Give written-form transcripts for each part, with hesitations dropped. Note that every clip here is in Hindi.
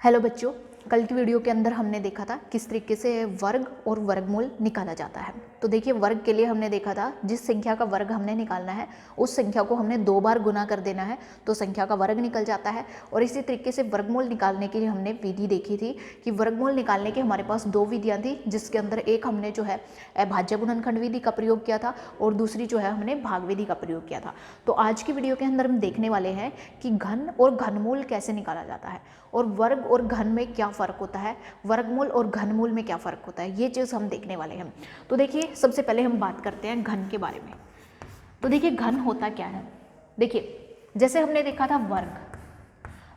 हेलो बच्चों, कल की वीडियो के अंदर हमने देखा था किस तरीके से वर्ग और वर्गमूल निकाला जाता है। तो देखिए, वर्ग के लिए हमने देखा था जिस संख्या का वर्ग हमने निकालना है उस संख्या को हमने 2 बार गुना कर देना है तो संख्या का वर्ग निकल जाता है। और इसी तरीके से वर्गमूल निकालने के लिए हमने विधि देखी थी कि वर्गमूल निकालने की हमारे पास 2 विधियाँ थी, जिसके अंदर एक हमने जो है भाज्य गुणनखंड विधि का प्रयोग किया था और दूसरी जो है हमने भाग विधि का प्रयोग किया था। तो आज की वीडियो के अंदर हम देखने वाले हैं कि घन और घनमूल कैसे निकाला जाता है और वर्ग और घन में क्या फ़र्क होता है, वर्गमूल और घनमूल में क्या फ़र्क होता है, ये चीज़ हम देखने वाले हैं। तो देखिए, सबसे पहले हम बात करते हैं घन के बारे में। तो देखिए, घन होता क्या है। देखिए, जैसे हमने देखा था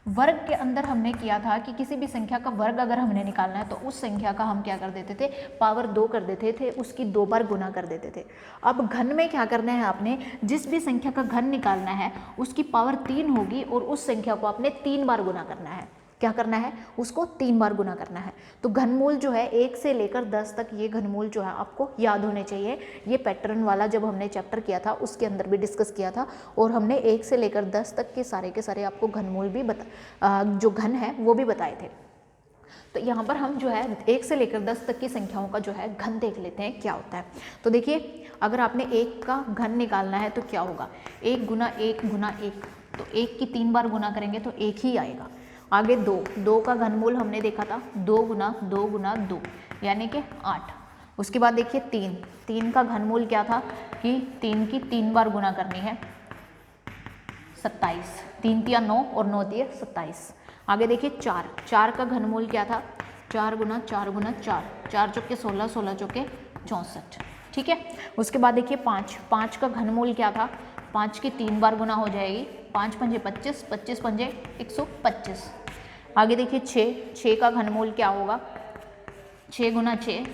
वर्ग के अंदर हमने किया था कि किसी भी संख्या का वर्ग अगर हमने निकालना है तो उस संख्या का हम क्या कर देते थे, पावर 2 कर देते थे, उसकी 2 बार गुना कर देते थे। अब घन में क्या करना है, आपने जिस भी संख्या का घन निकालना है उसकी पावर 3 होगी और उस संख्या को आपने 3 बार गुना करना है। क्या करना है, उसको 3 बार गुना करना है। तो घनमूल जो है 1 से लेकर 10 तक ये घनमूल जो है आपको याद होने चाहिए। ये पैटर्न वाला जब हमने चैप्टर किया था उसके अंदर भी डिस्कस किया था और हमने 1 से लेकर 10 तक के सारे आपको घनमूल भी जो घन है वो भी बताए थे। तो यहाँ पर हम जो है 1 से लेकर 10 तक की संख्याओं का जो है घन देख लेते हैं क्या होता है। तो देखिए, अगर आपने 1 का घन निकालना है तो क्या होगा, 1 गुना 1 गुना 1, तो 1 की 3 बार गुना करेंगे तो 1 ही आएगा। आगे 2 का घनमूल हमने देखा था 2 गुना 2 यानी कि 8। उसके बाद देखिए 3 का घनमूल क्या था कि 3 की 3 बार गुना करनी है 27, 3 तिया 9 और 9 तिया 27। आगे देखिए 4 का घनमूल क्या था, 4 गुना 4 चौके 16, 16 चौके 64। ठीक है। उसके बाद देखिए 5 का घनमूल क्या था, 5 की 3 बार गुना हो जाएगी, 5 पंजे 25, 25 पंजे 125। आगे देखिए 6 का घनमूल क्या होगा, 6 गुना 6,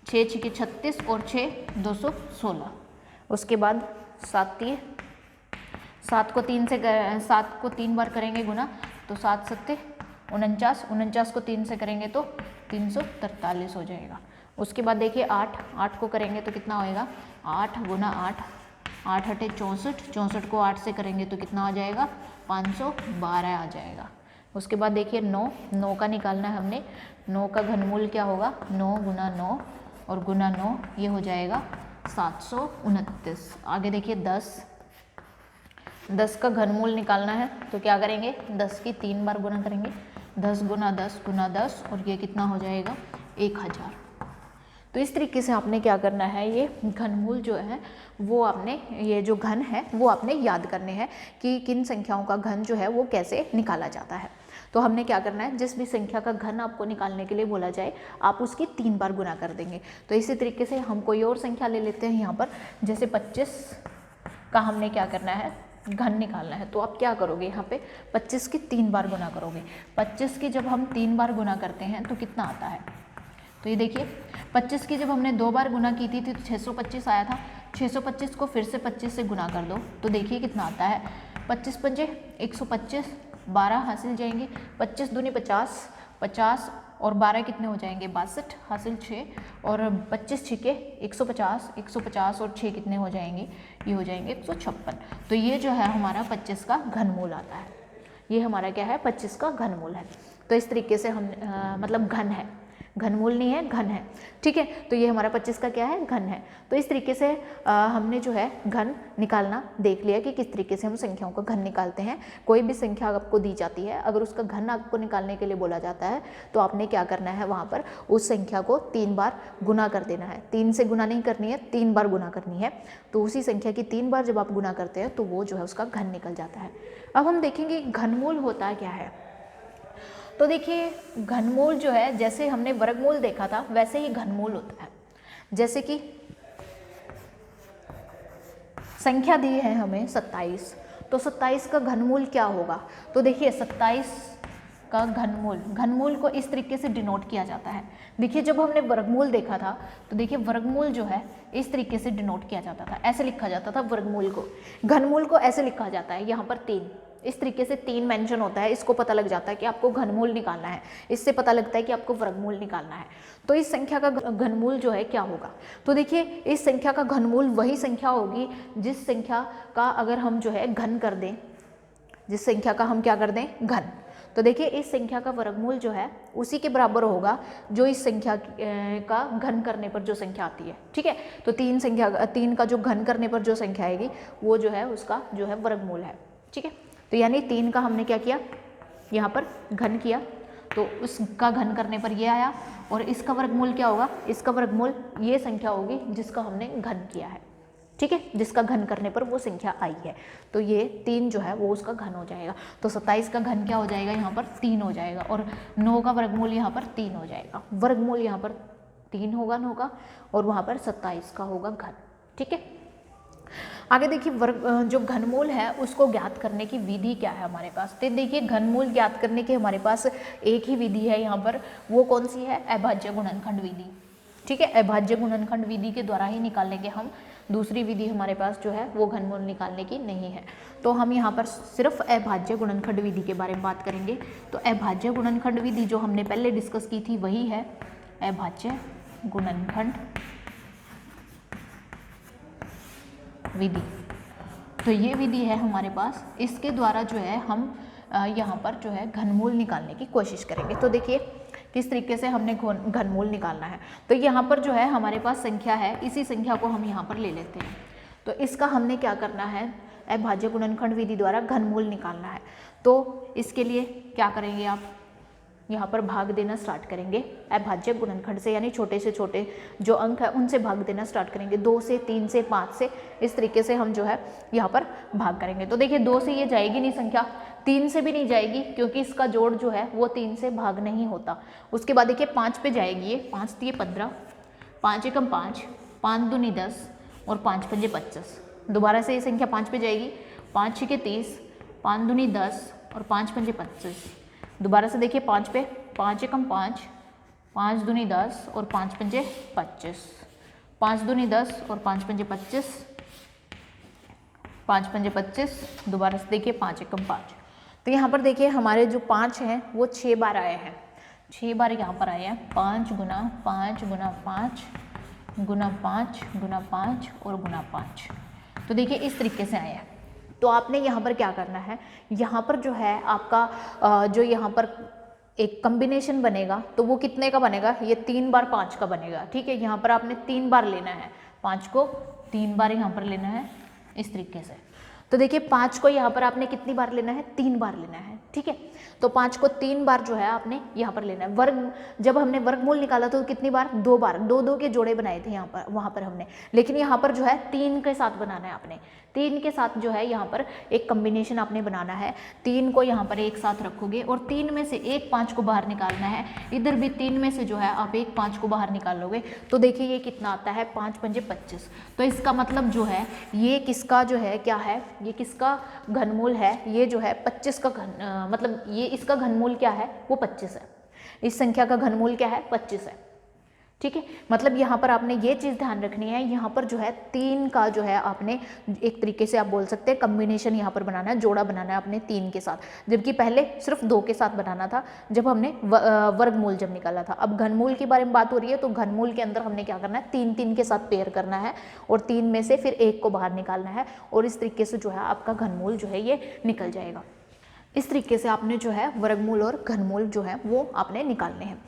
6 छके 36 और 6 216। उसके बाद 7 को 3 बार करेंगे गुना तो 7 सत्ते 49 को 3 से करेंगे तो 343 हो जाएगा। उसके बाद देखिए 8 को करेंगे तो कितना होएगा, 8 गुना 8 हटे 64 को 8 से करेंगे तो कितना आ जाएगा, 512 आ जाएगा। उसके बाद देखिए 9 का निकालना है हमने, 9 का घनमूल क्या होगा, 9 गुना 9 और गुना 9 ये हो जाएगा 729। आगे देखिए 10 का घनमूल निकालना है तो क्या करेंगे, 10 की 3 बार गुना करेंगे, 10 गुना 10 और ये कितना हो जाएगा 1000। तो इस तरीके से आपने क्या करना है, ये घनमूल जो है वो आपने, ये जो घन है वो आपने याद करने हैं कि किन संख्याओं का घन जो है वो कैसे निकाला जाता है। तो हमने क्या करना है, जिस भी संख्या का घन आपको निकालने के लिए बोला जाए आप उसकी 3 बार गुना कर देंगे। तो इसी तरीके से हम कोई और संख्या ले लेते हैं यहाँ पर, जैसे 25 का हमने क्या करना है, घन निकालना है। तो आप क्या करोगे, यहाँ पे 25 की 3 बार गुना करोगे। 25 की जब हम 3 बार गुना करते हैं तो कितना आता है, तो ये देखिए 25 की जब हमने 2 बार गुना की थी तो 625 आया था। 625 को फिर से 25 से गुना कर दो तो देखिए कितना आता है, 25 पंजे 125, 12 हासिल जाएंगे, 25 दूनी 50, 50 और 12 कितने हो जाएंगे 62, हासिल 6 और 25 छिके 150, 150 और 6 कितने हो जाएंगे, ये हो जाएंगे 156। तो ये जो है हमारा 25 का घनमूल आता है। ये हमारा क्या है, 25 का घनमूल है। तो इस तरीके से हम मतलब घन है, घनमूल नहीं है, घन है। ठीक है। तो ये हमारा 25 का क्या है, घन है। तो इस तरीके से हमने जो है घन निकालना देख लिया कि किस तरीके से हम संख्याओं का घन निकालते हैं। कोई भी संख्या आपको दी जाती है, अगर उसका घन आपको निकालने के लिए बोला जाता है तो आपने क्या करना है, वहाँ पर उस संख्या को 3 बार गुना कर देना है। 3 से गुना नहीं करनी है, 3 बार गुना करनी है। तो उसी संख्या की 3 बार जब आप गुना करते हैं तो वो जो है उसका घन निकल जाता है। अब हम देखेंगे घनमूल होता क्या है। तो देखिए, घनमूल जो है, जैसे हमने वर्गमूल देखा था वैसे ही घनमूल होता है। जैसे कि संख्या दी है हमें 27, तो 27 का घनमूल क्या होगा। तो देखिए 27 का घनमूल को इस तरीके से डिनोट किया जाता है। देखिए, जब हमने वर्गमूल देखा था तो देखिए वर्गमूल जो है इस तरीके से डिनोट किया जाता था, ऐसे लिखा जाता था वर्गमूल को। घनमूल को ऐसे लिखा जाता है, यहाँ पर 3, इस तरीके से 3 मेंशन होता है। इसको पता लग जाता है कि आपको घनमूल निकालना है, इससे पता लगता है कि आपको वर्गमूल निकालना है। तो इस संख्या का घनमूल जो है क्या होगा, तो देखिए इस संख्या का घनमूल वही संख्या होगी जिस संख्या का अगर हम जो है घन कर दें, जिस संख्या का हम क्या कर दें, घन। तो देखिए इस संख्या का वर्गमूल जो है उसी के बराबर होगा जो इस संख्या का घन करने पर जो संख्या आती है, ठीक है। तो 3 का जो घन करने पर जो संख्या आएगी वो जो है उसका जो है वर्गमूल है, ठीक है। तो यानी 3 का हमने क्या किया, यहाँ पर घन किया, तो उसका घन करने पर ये आया, और इसका वर्गमूल क्या होगा, इसका वर्गमूल ये संख्या होगी जिसका हमने घन किया है, ठीक है, जिसका घन करने पर वो संख्या आई है। तो ये 3 जो है वो उसका घन हो जाएगा। तो 27 का घन क्या हो जाएगा, यहाँ पर 3 हो जाएगा, और 9 का वर्गमूल यहाँ पर 3 हो जाएगा। वर्गमूल यहाँ पर 3 होगा 9 का, और वहाँ पर 27 का होगा घन, ठीक है। आगे देखिए जो घनमूल है उसको ज्ञात करने की विधि क्या है हमारे पास। तो देखिए घनमूल ज्ञात करने की हमारे पास एक ही विधि है यहाँ पर, वो कौन सी है, अभाज्य गुणनखंड विधि, ठीक है। अभाज्य गुणनखंड विधि के द्वारा ही निकालेंगे हम, दूसरी विधि हमारे पास जो है वो घनमूल निकालने की नहीं है। तो हम यहाँ पर सिर्फ अभाज्य गुणनखंड विधि के बारे में बात करेंगे। तो अभाज्य गुणनखंड विधि जो हमने पहले डिस्कस की थी वही है अभाज्य गुणनखंड विधि। तो ये विधि है हमारे पास, इसके द्वारा जो है हम यहाँ पर जो है घनमूल निकालने की कोशिश करेंगे। तो देखिए किस तरीके से हमने घनमूल निकालना है। तो यहाँ पर जो है हमारे पास संख्या है, इसी संख्या को हम यहाँ पर ले लेते हैं। तो इसका हमने क्या करना है, अभाज्य गुणनखंड विधि द्वारा घनमूल निकालना है। तो इसके लिए क्या करेंगे आप, यहाँ पर भाग देना स्टार्ट करेंगे अभाज्य गुणनखंड से, यानी छोटे से छोटे जो अंक है उनसे भाग देना स्टार्ट करेंगे, 2 से 3 से 5 से, इस तरीके से हम जो है यहाँ पर भाग करेंगे। तो देखिए 2 से ये जाएगी नहीं संख्या, 3 से भी नहीं जाएगी क्योंकि इसका जोड़ जो है वो 3 से भाग नहीं होता। उसके बाद देखिए 5 पे जाएगी, ये 5 दिए 15, 5 एकम 5, 5 दूनी 10 और 5 पंजे 25। दोबारा से ये संख्या 5 पे जाएगी, 5 छके 30, 5 दूनी 10 और 5 पंजे 25। दोबारा से देखिए 5 पे, 5 एकम 5, 5 दूनी 10 और 5 पंजे 25, 5 दूनी 10 और 5 पंजे 25, 5 पंजे 25। दोबारा से देखिए 5 एकम 5। तो यहाँ पर देखिए हमारे जो 5 हैं वो 6 बार आए हैं, 6 बार यहाँ पर आए हैं, 5 गुना 5 गुना 5 गुना 5 गुना 5 और गुना 5। तो देखिए इस तरीके से आए हैं। तो आपने यहाँ पर क्या करना है, यहाँ पर जो है आपका जो यहाँ पर एक कॉम्बिनेशन बनेगा तो वो कितने का बनेगा, ये 3 बार 5 का बनेगा, ठीक है। यहाँ पर आपने 3 बार लेना है, 5 को 3 बार यहाँ पर लेना है इस तरीके से। तो देखिए 5 को यहाँ पर आपने कितनी बार लेना है, 3 बार लेना है, ठीक है। तो 5 को 3 बार जो है आपने यहाँ पर लेना है। वर्ग जब हमने वर्गमूल निकाला तो कितनी बार, 2 बार, 2 के जोड़े बनाए थे यहाँ पर, वहाँ पर हमने, लेकिन यहाँ पर जो है 3 के साथ बनाना है आपने, 3 के साथ जो है यहाँ पर एक कॉम्बिनेशन आपने बनाना है। 3 को यहाँ पर एक साथ रखोगे और 3 में से एक 5 को बाहर निकालना है, इधर भी 3 में से जो है आप एक 5 को बाहर निकाल लोगे। तो देखिए ये कितना आता है, 5 पंजे 25। तो इसका मतलब जो है ये किसका जो है क्या है, ये किसका घनमूल है, ये जो है 25 का मतलब ये इसका घनमूल क्या है, वो 25 है। इस संख्या का घनमूल क्या है, 25 है, ठीक है। मतलब यहाँ पर आपने ये चीज़ ध्यान रखनी है, यहाँ पर जो है 3 का जो है आपने एक तरीके से आप बोल सकते हैं कम्बिनेशन यहाँ पर बनाना है, जोड़ा बनाना है आपने 3 के साथ, जबकि पहले सिर्फ 2 के साथ बनाना था जब हमने वर्गमूल जब निकाला था। अब घनमूल के बारे में बात हो रही है, तो घनमूल के अंदर हमने क्या करना है, 3 के साथ पेयर करना है और 3 में से फिर एक को बाहर निकालना है, और इस तरीके से जो है आपका घनमूल जो है ये निकल जाएगा। इस तरीके से आपने जो है वर्गमूल और घनमूल जो है वो आपने निकालने हैं।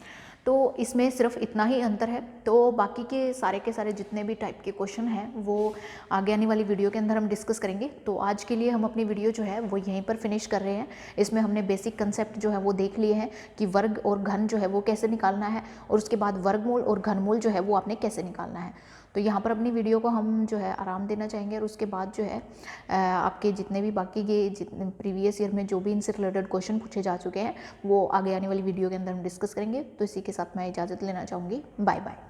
तो इसमें सिर्फ इतना ही अंतर है। तो बाकी के सारे जितने भी टाइप के क्वेश्चन हैं वो आगे आने वाली वीडियो के अंदर हम डिस्कस करेंगे। तो आज के लिए हम अपनी वीडियो जो है वो यहीं पर फिनिश कर रहे हैं। इसमें हमने बेसिक कंसेप्ट जो है वो देख लिए हैं कि वर्ग और घन जो है वो कैसे निकालना है, और उसके बाद वर्गमूल और घनमूल जो है वो आपने कैसे निकालना है। तो यहाँ पर अपनी वीडियो को हम जो है आराम देना चाहेंगे, और उसके बाद जो है आपके जितने भी बाकी के जितने प्रीवियस ईयर में जो भी इनसे रिलेटेड क्वेश्चन पूछे जा चुके हैं वो आगे आने वाली वीडियो के अंदर हम डिस्कस करेंगे। तो इसी के साथ मैं इजाज़त लेना चाहूँगी। Bye bye.